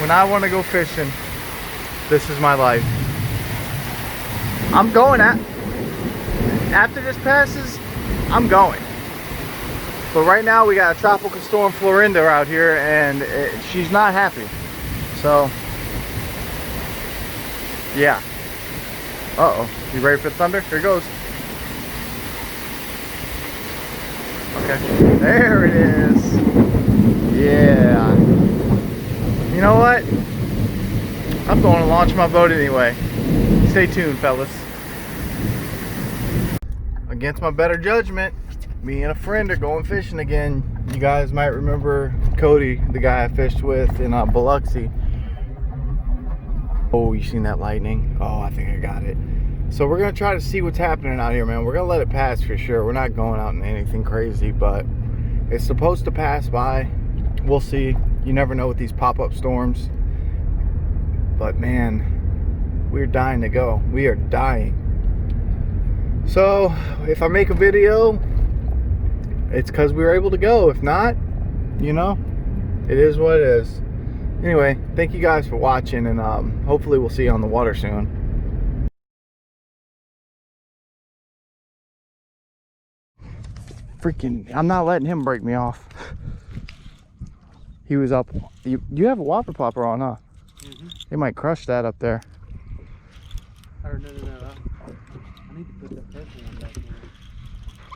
when I want to go fishing, this is my life. I'm going after this passes, I'm going. But right now we got a tropical storm Flounder out here, and she's not happy. So, yeah. Uh-oh. You ready for the thunder? Here it goes. Okay. There it is. Yeah. You know what? I'm going to launch my boat anyway. Stay tuned, fellas. Against my better judgment, me and a friend are going fishing again. You guys might remember Cody, the guy I fished with in Biloxi. Oh, you seen that lightning? Oh, I think I got it. So we're gonna try to see what's happening out here, man. We're gonna let it pass for sure. We're not going out in anything crazy, but it's supposed to pass by. We'll see. You never know with these pop-up storms. But man, we're dying to go. We are dying. So if I make a video, it's because we were able to go. If not, you know, it is what it is. Anyway, thank you guys for watching, and hopefully we'll see you on the water soon. Freaking, I'm not letting him break me off. He was up. You have a whopper popper on, huh? Mm-hmm. They might crush that up there. Or no. I need to put that purple one back in.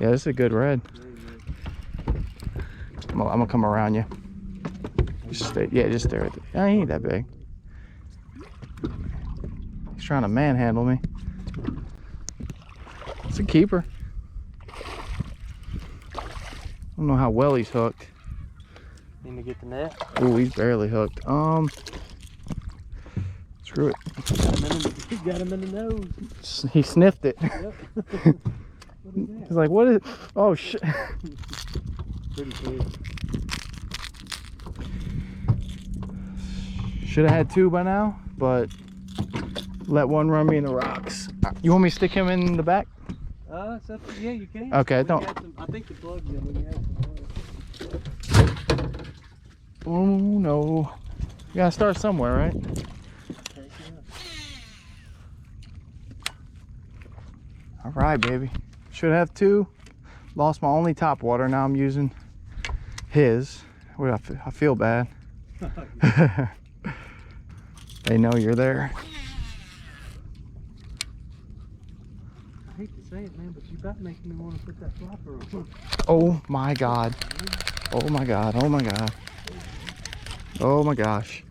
Yeah, this is a good red. I'm gonna come around you. Just stay, yeah, just stare at it. He ain't that big. He's trying to manhandle me. It's a keeper. I don't know how well he's hooked. Need to get the net? Oh, he's barely hooked. Screw it. Got him in the nose. He sniffed it. Yep. He's like, what is it? Oh, shit. Pretty big. Should have had two by now, but let one run me in the rocks. You want me to stick him in the back? Yeah, you can. Okay, don't. I think the plug's in when you have some. Oh no. You gotta start somewhere, right? All right, baby. Should have two. Lost my only top water. Now I'm using his. I feel bad. They know you're there. I hate to say it, man, but you about making me want to put that flopper on. Oh my god. Oh my god. Oh my god. Oh my gosh.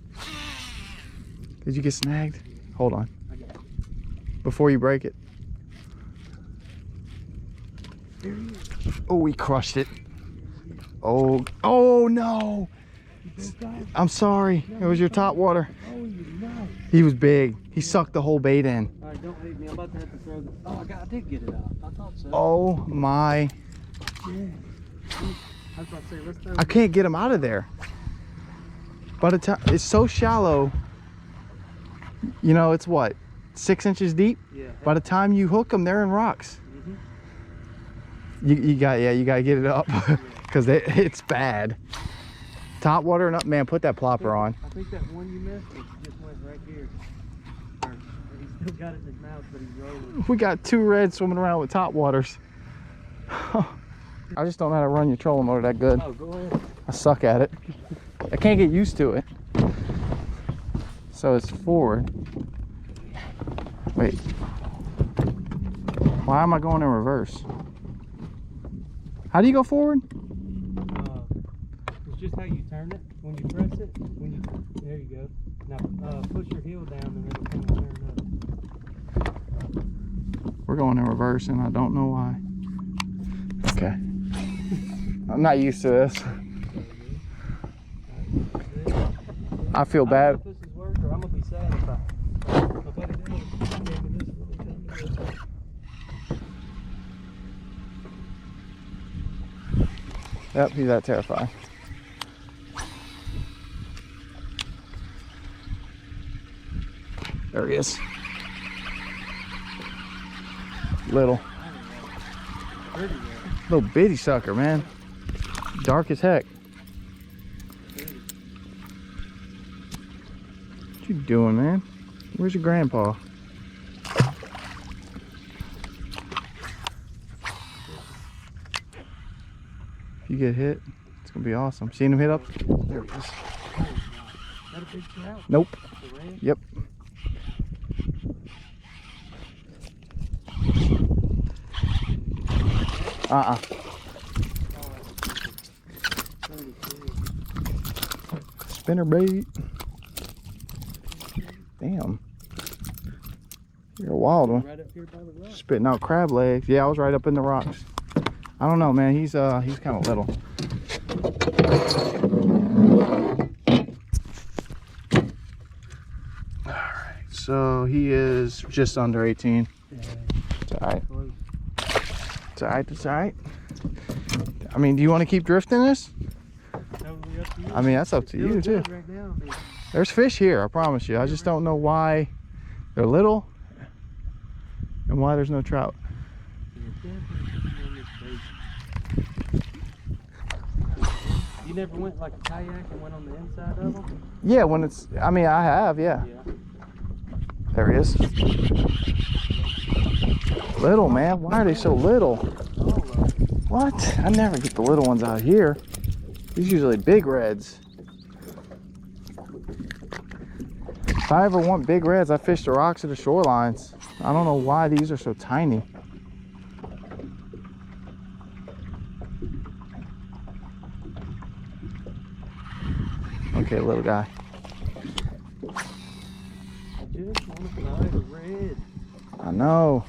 Did you get snagged? Hold on. I got it. Before you break it. Oh, we crushed it. Oh no. I'm sorry. It was your top water. Oh, you know. He was big. He sucked the whole bait in. All right, don't hate me. I'm about to have to throw the... Oh, I did get it out. I thought so. Oh my. Yeah. I was about to say, let's throw I can't get him out of there. By the time, it's so shallow. You know, it's what? 6 inches deep? Yeah. By the time you hook them, they're in rocks. Mm-hmm. You gotta get it up because it's bad. Top water and up, man. Put that plopper on. I think that one you missed just went right here. Or he's still got it in his mouth, but he's rolling. We got two reds swimming around with top waters. I just don't know how to run your trolling motor that good. Oh, go ahead. I suck at it. I can't get used to it. So it's forward. Wait. Why am I going in reverse? How do you go forward? It's just how you turn it. When you press it, there you go. Now push your heel down and it'll kind of turn up. We're going in reverse and I don't know why. Okay. I'm not used to this. I feel bad. I don't know if this is work or I'm gonna be sad if I put it in. Yep, he's that terrified. There he is. Little bitty sucker, man. Dark as heck. What you doing, man? Where's your grandpa? If you get hit, it's gonna be awesome. Seen him hit up? There he is. Is that a big trout? Nope. The red? Yep. Uh-uh. Spinner bait. Damn. You're a wild one. Right up here by the rock. Spitting out crab legs. Yeah, I was right up in the rocks. I don't know, man. He's kind of little. All right. So he is just under 18. Yeah. It's all right. It's all right. It's all right. I mean, do you want to keep drifting this? Totally up to you. I mean, that's up to you too. Right now, I mean, There's fish here, I promise you. I just don't know why they're little and why there's no trout. you never went like a kayak and went on the inside of them? Yeah, when it's, I mean, I have, yeah. Yeah. There he is. Little, man. Why are they so little? What? I never get the little ones out here. These usually big reds. If I ever want big reds, I fish the rocks of the shorelines. I don't know why these are so tiny. Okay, little guy. I just want to fly the red. I know.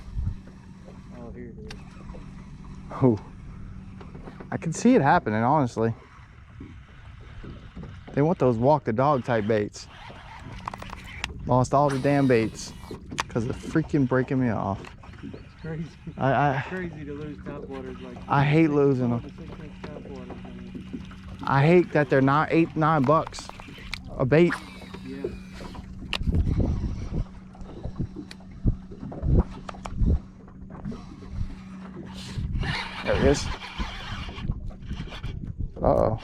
Oh, here it is. Oh, I can see it happening, honestly. They want those walk the dog type baits. Lost all the damn baits because of freaking breaking me off. It's crazy. I Crazy to lose topwaters like I hate losing them. 6 inch topwaters, man. I hate that they're not $8-9 a bait. Yeah. There it is. Uh-oh.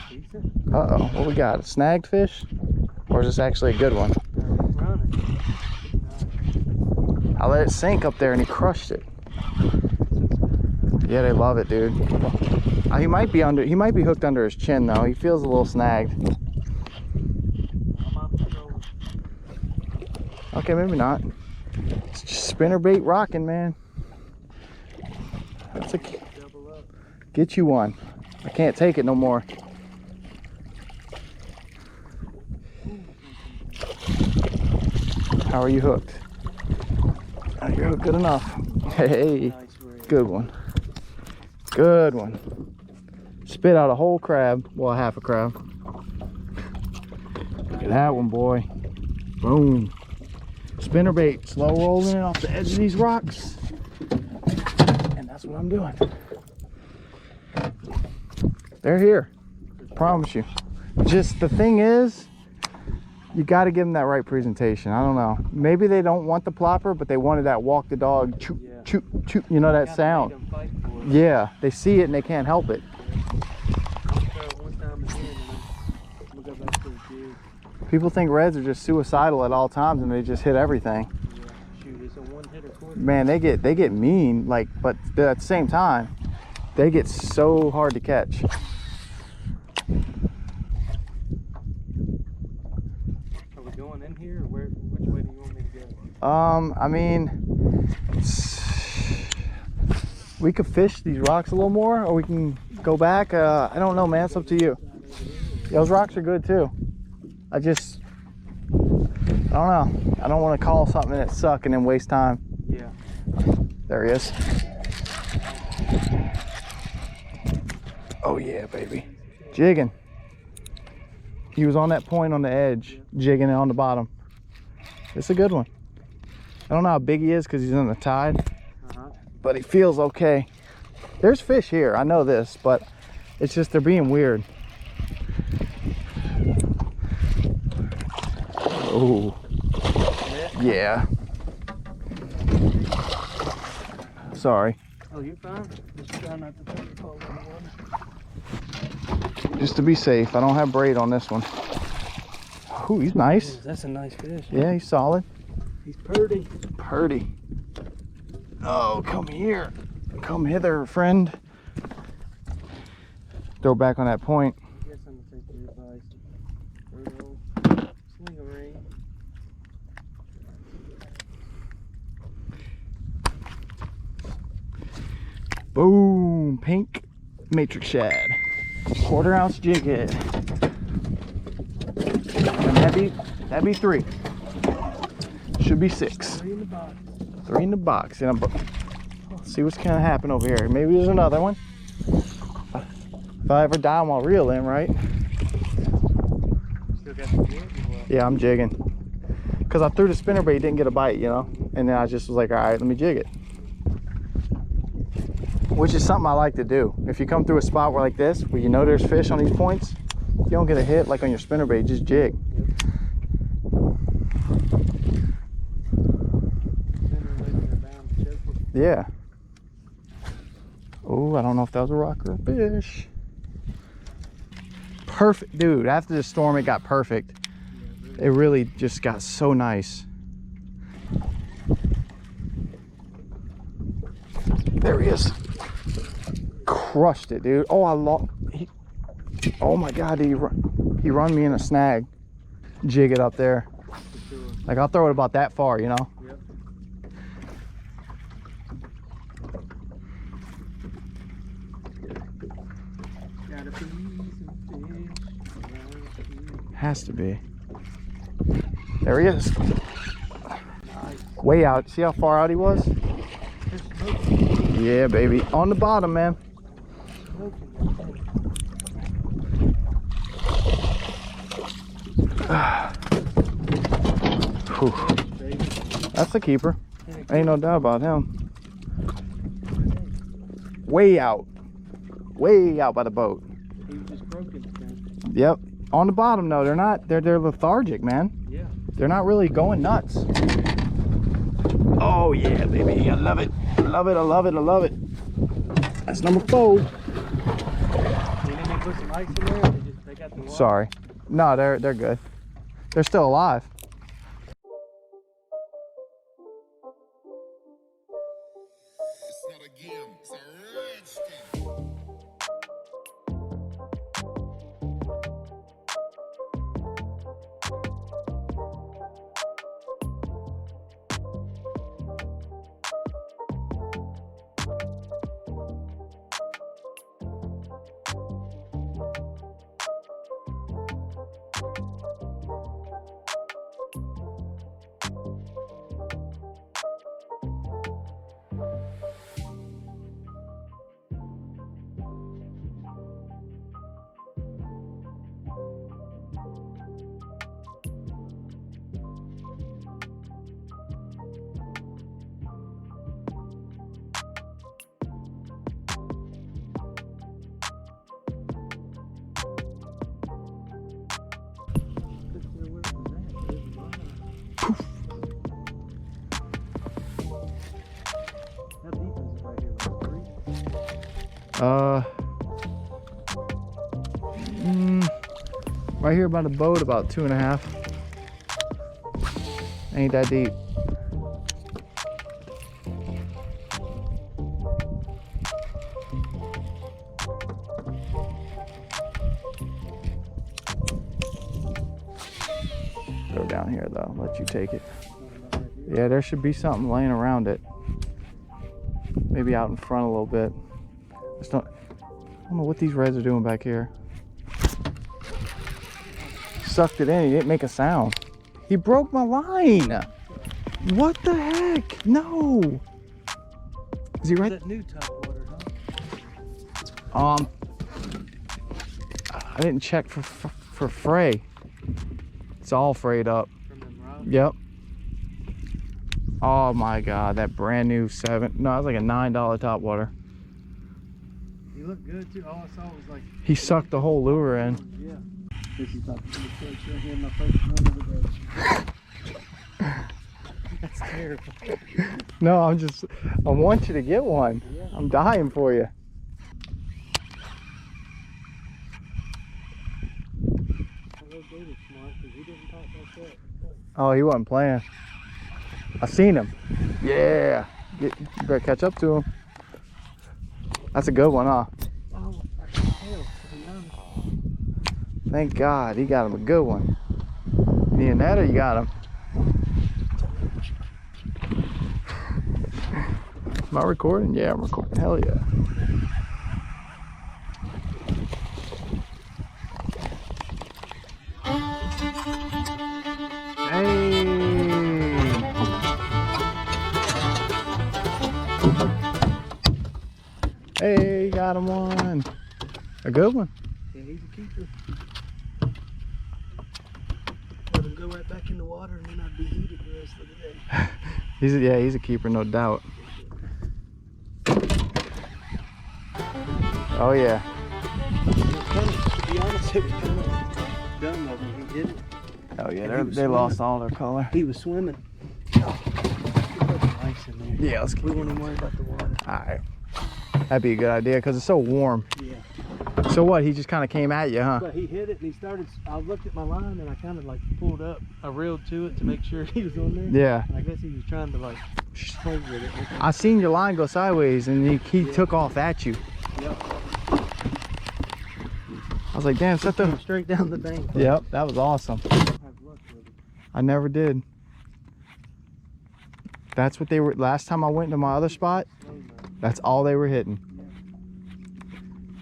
Decent. Uh-oh. What we got? A snagged fish? Or is this actually a good one? Running. I let it sink up there and he crushed it. Yeah, they love it, dude. He might be hooked under his chin though. He feels a little snagged. I'm on the road. Okay, maybe not. It's just spinnerbait rocking, man. That's a Double up. get you one. I can't take it no more. How are you hooked? Oh, you're hooked good enough. Hey, Nice red. good one. Good one. Spit out a whole crab. Well, half a crab. Look at that one, boy. Boom. Spinnerbait. Slow rolling it off the edge of these rocks. And that's what I'm doing. They're here. Promise you. Just the thing is, you got to give them that right presentation. I don't know. Maybe they don't want the plopper, but they wanted that walk the dog, choop, Yeah. choop, choop. You know that Gotta sound? make 'em fight for it. Yeah, they see it and they can't help it. I'll throw it one time again and then we'll go back to the jig. People think reds are just suicidal at all times and they just hit everything. Yeah. Shoot, it's a one-hitter quarter. Man, they get mean, like, but at the same time, they get so hard to catch. Are we going in here or which way do you want me to go? I mean, we could fish these rocks a little more, or we can go back. I don't know, man. It's up to you. Yeah, those rocks are good too. I don't know. I don't want to call something that suck and then waste time. Yeah. There he is. Oh yeah, baby. Jigging. He was on that point on the edge, jigging it on the bottom. It's a good one. I don't know how big he is because he's in the tide, but he feels okay. There's fish here, I know this, but it's just they're being weird. Oh, yeah. Sorry. Oh, you're fine. Just try not to throw your pole in the water. Just to be safe, I don't have braid on this one. Ooh, he's nice. That's a nice fish. Yeah, he's solid. He's purty. Purdy. Oh, come here. Come hither, friend. Throw back on that point. I guess I'm gonna take your advice. Brutal. Sling a ring. Boom, pink matrix shad. 1/4 ounce jig head. And that'd be 3. Should be 6. 3 in the box. 3 in the box. And let's see what's gonna happen over here. Maybe there's another one. If I ever die while reeling, right? Still got the jig or what? Yeah, I'm jigging. Cause I threw the spinnerbait, didn't get a bite, you know? And then I just was like, all right, let me jig it. Which is something I like to do. If you come through a spot where like this, where you know there's fish on these points, you don't get a hit like on your spinnerbait, just jig. Yeah. Oh, I don't know if that was a rock or a fish. Perfect, dude. After the storm, it got perfect. It really just got so nice. There he is. Crushed it, dude. Oh, oh my God, he run me in a snag. Jig it up there. Like, I'll throw it about that far, you know? Yep. Gotta be some fish. Has to be. There he is. Nice. Way out. See how far out he was? Yeah, baby. On the bottom, man. That's the keeper. Ain't no doubt about him. Way out. Way out by the boat. He was just broken. Yep. On the bottom, though. They're lethargic, man. Yeah. They're not really going nuts. Oh, yeah, baby. I love it. I love it. I love it. I love it. That's number 4. Didn't they put some ice in there? They got the water? Sorry. No, they're good. They're still alive. It's not a game, it's a rich thing. How deep is it right here? Like 3? Right here by the boat, about 2.5. Ain't that deep. Go down here though, let you take it. Yeah, there should be something laying around it. Maybe out in front a little bit. I don't know what these reds are doing back here. Sucked it in, he didn't make a sound. He broke my line. What the heck? No. Is he right? That new topwater, huh? I didn't check for fray. It's all frayed up. From them rods? Yep. Oh my God, that brand new it was like a $9 topwater. He looked good too. All I saw was like... He sucked the whole lure in. Yeah. This is about to be the fish right here, my first one of the day. That's terrible. No, I want you to get one. Yeah. I'm dying for you. Little dude is smart because he didn't pop like that. Oh, he wasn't playing. I seen him. Yeah. You better catch up to him. That's a good one, huh? Oh, I can tell. To be honest. Thank God he got him a good one. You need a net or you got him? Am I recording? Yeah, I'm recording. Hell yeah. Hey, got him one. A good one. Yeah, he's a keeper. Let him go right back in the water and then I'd be heated the rest of the day. He's a keeper, no doubt. Oh yeah. To be honest, it was kind of dumb of him. He did it. Oh yeah, they lost all their color. He was swimming. Ice in there. Yeah, let's we won't even worry about the water. All right. That'd be a good idea because it's so warm. Yeah. So what? He just kind of came at you, huh? But he hit it and he started. I looked at my line and I kind of like pulled up. I reeled to it to make sure he was on there. Yeah. And I guess he was trying to like hold with it. I seen your line go sideways and he took off at you. Yep. I was like, damn, set the straight down the bank. Yep, that was awesome. Have luck with it. I never did. That's what they were last time I went to my other spot. That's all they were hitting. Yeah.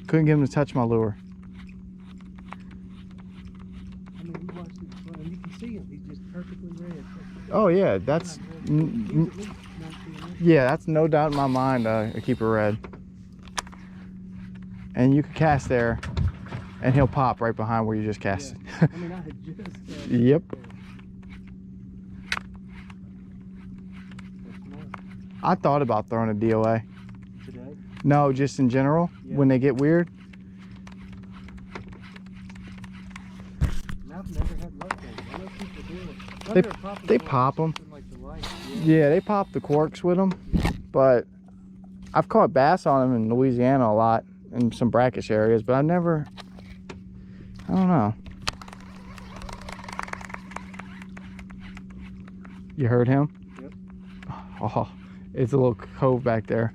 Couldn't get him to touch my lure. I mean, we watched it and you can see him. He's just perfectly red. Oh yeah, that's yeah, that's no doubt in my mind. A keeper red, and you can cast there, and he'll pop right behind where you just cast Yeah. it. I mean, I had just Yep. I thought about throwing a DOA. today. No, just in general, Yeah. when they get weird. And I've never had luck with it. I know people do it. They pop them. Like the light. Yeah, they pop the corks with them, but I've caught bass on them in Louisiana a lot in some brackish areas, but I don't know. You heard him? Yep. Oh, it's a little cove back there.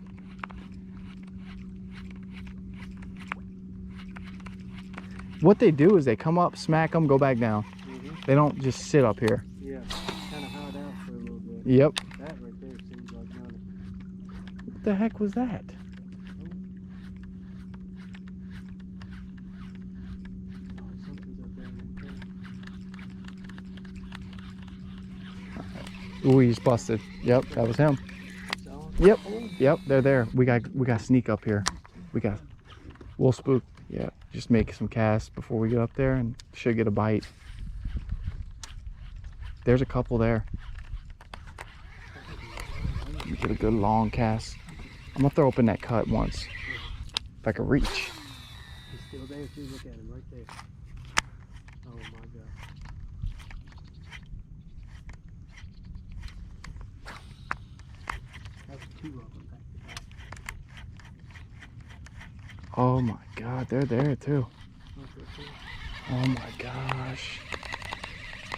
What they do is they come up, smack them, go back down. They don't just sit up here. Yeah, kind of hide out for a little bit. Yep. That right there seems like money. What the heck was that? Oh, something's up there. Ooh, he's busted. Yep, that was him. So, Yep, yep, they're there. We got sneak up here. We'll spook. Yeah, just make some casts before we get up there and should get a bite. There's a couple there. Get a good long cast. I'm gonna throw open that cut once. If I can reach. he's still there too. Look at him right there. Oh my God. That's two of them back to back. Oh my God, they're there too. Look right there. Oh my gosh.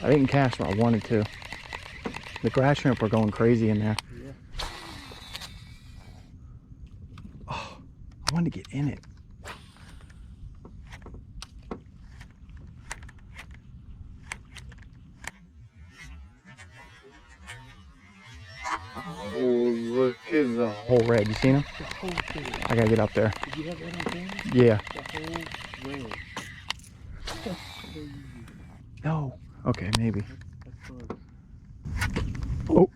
I didn't cast where I wanted to. The grass shrimp were going crazy in there. Yeah. Oh, I wanted to get in it. Oh, look at the whole red. You seen him? The whole thing. I gotta get up there. Did you have that on camera? Yeah. The whole red. That's crazy. No. Okay, maybe. That's close. Oh.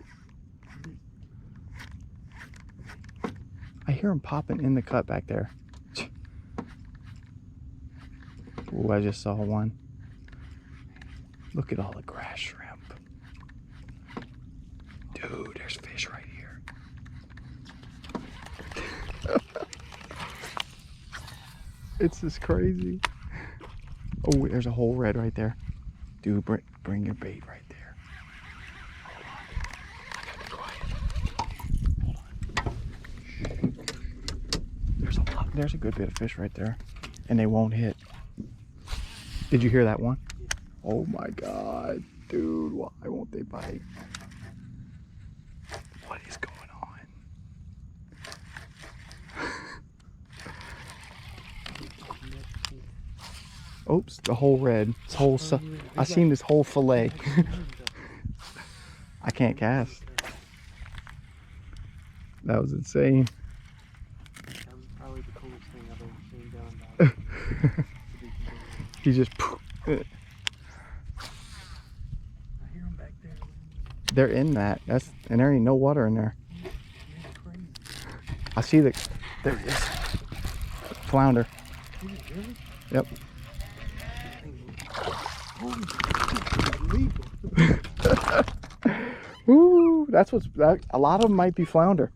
I hear him popping in the cut back there. Ooh, I just saw one. Look at all the grass shrimp. Dude, there's fish right here. It's just crazy. Oh, there's a whole red right there. Dude, bring your bait right there. Hold on. I gotta be quiet. There's a good bit of fish right there. And they won't hit. Did you hear that one? Oh my God, dude, why won't they bite? What is going on? Oops, the whole red. This whole I seen this whole fillet. I can't cast. That was insane. That was probably the coolest thing I've ever seen done by He just. I hear them back there. They're in that. And there ain't no water in there. Crazy. I see the. There it is. Flounder. Is it really? Yep. Woo! That's what's. A lot of them might be flounder.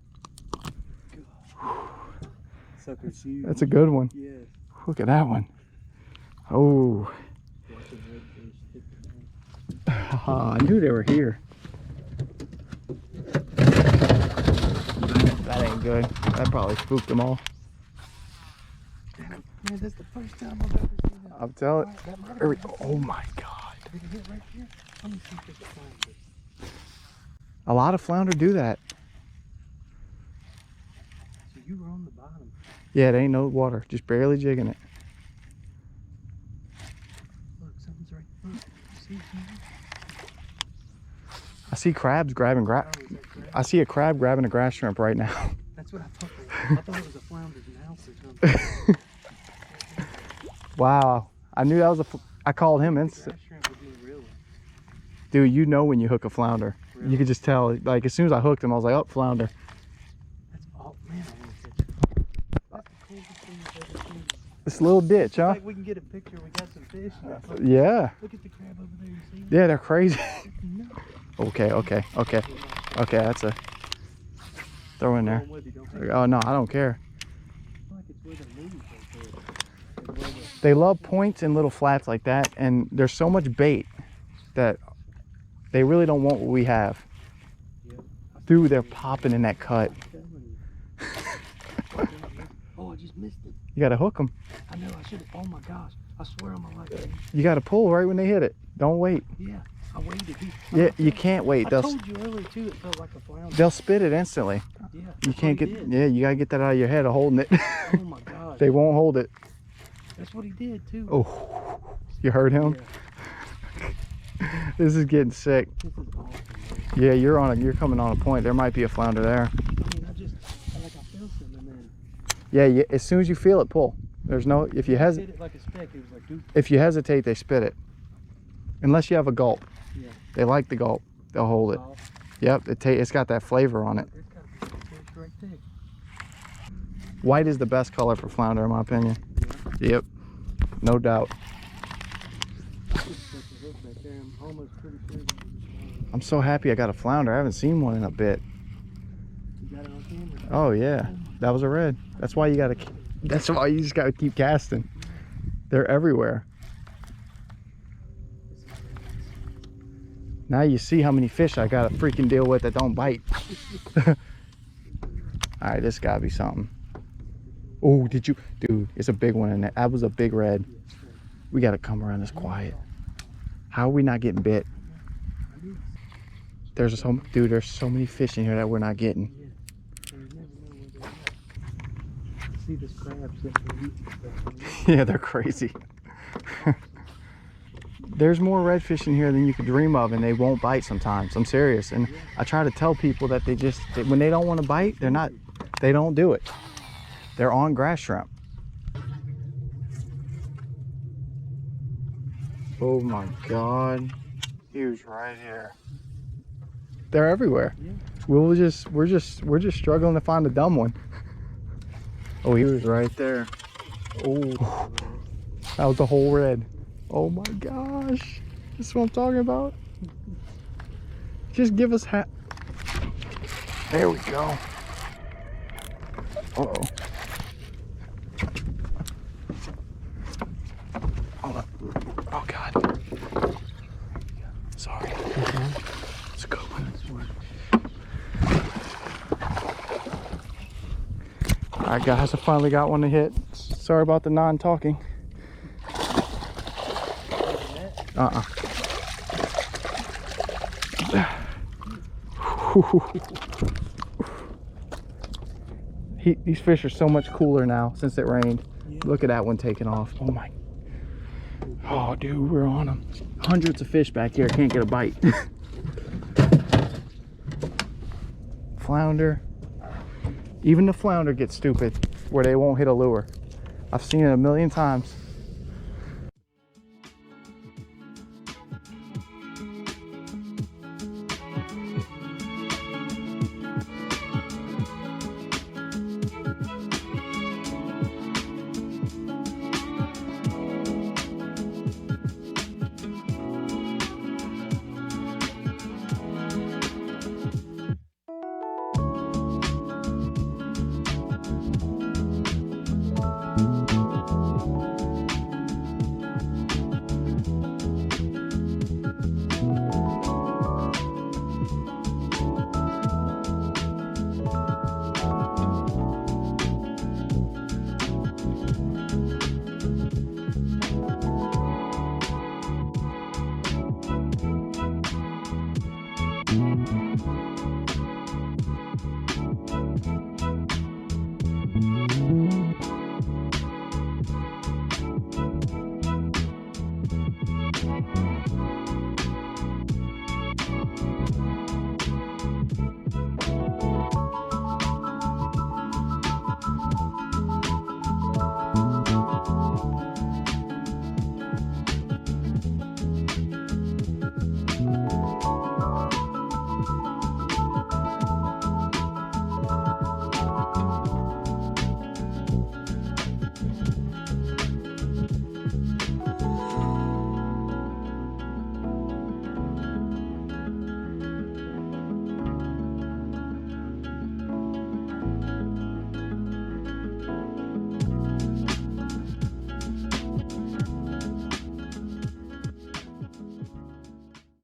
Sucker's huge. That's a good one. Yes. Look at that one. Oh. Watching redfish hit the net. I knew they were here. That ain't good. That probably spooked them all. Man, that's the first time I've ever seen that. I'm telling. That might have There we been- go. Oh my God. Did it hit right here? Let me see if it's a flounder. A lot of flounder do that. So you were on the bottom. Yeah, it ain't no water. Just barely jigging it. Look, something's right. Look, you see something? I see crabs grabbing Oh, is that crab? I see a crab grabbing a grass shrimp right now. That's what I thought. I thought it was a flounder's mouth or something. Wow. I knew that was I called him instant. Grass shrimp would be real. Dude, you know when you hook a flounder. Really? You could just tell. Like, as soon as I hooked him, I was like, oh, flounder. That's all. Man, I want to catch it. That's the coolest thing I've ever seen. This little ditch, huh? Like we can get a picture. We got some fish. Look, Yeah. look at the crab over there. You see? Yeah, they're crazy. No. Okay. Okay, that's a... Throw in there. Going with you, don't they? Oh, no, I don't care. Like it's where the movies right there. They love points and little flats like that, and there's so much bait that they really don't want what we have. Yep. Dude, they're popping in that cut. I'm telling you. Oh, I just missed it. You gotta hook them. I know I should have. Oh my gosh. I swear on my life. You gotta pull right when they hit it. Don't wait. Yeah, I waited. Yeah, you can't wait. I They'll told you earlier too. It felt like a flounder. they'll spit it instantly. Yeah. You that's can't what get. he did. Yeah, you gotta get that out of your head of holding it. Oh my gosh. They won't hold it. That's what he did too. Oh, you heard him? Yeah. This is getting sick. This is awesome. Man. Yeah, you're coming on a point. There might be a flounder there. I mean, I felt some and then. Yeah, as soon as you feel it, pull. There's no if you Hit it like a speck. It was like, dude. if you hesitate, they spit it. Unless you have a gulp. Yeah. They like the gulp. They'll hold it. Oh, Yep, it's got that flavor on it. there's gotta be some fish right there. White is the best color for flounder, in my opinion. Yeah. Yep, no doubt. Just set the hook back there. I'm almost pretty sure that was a flounder. I'm so happy I got a flounder. I haven't seen one in a bit. You got it on camera. Oh yeah, that was a red. That's why you gotta. That's why you just gotta keep casting. They're everywhere. Now you see how many fish I gotta freaking deal with that don't bite. All right, this gotta be something. Oh, did you, dude? It's a big one in there. That was a big red. We gotta come around this quiet. How are we not getting bit? There's so, dude. There's so many fish in here that we're not getting. Yeah. And you never know where they're at. See this crab sitting there eating stuff. Yeah, they're crazy. There's more redfish in here than you could dream of, and they won't bite sometimes. I'm serious. And I try to tell people that when they don't want to bite, they don't do it. They're on grass shrimp. Oh my God. He was right here. They're everywhere. Yeah. We're just struggling to find a dumb one. Oh, he was right there. Oh, that was the whole red. Oh my gosh. This is what I'm talking about. Just give us There we go. Uh-oh. Hold up. Oh God. Sorry. It's a good one. Alright guys, I finally got one to hit. Sorry about the non-talking. Uh-uh. These fish are so much cooler now since it rained. Yeah. Look at that one taking off. Oh my. Oh, dude, we're on them. Hundreds of fish back here. Can't get a bite. Flounder. Even the flounder gets stupid where they won't hit a lure. I've seen it a million times.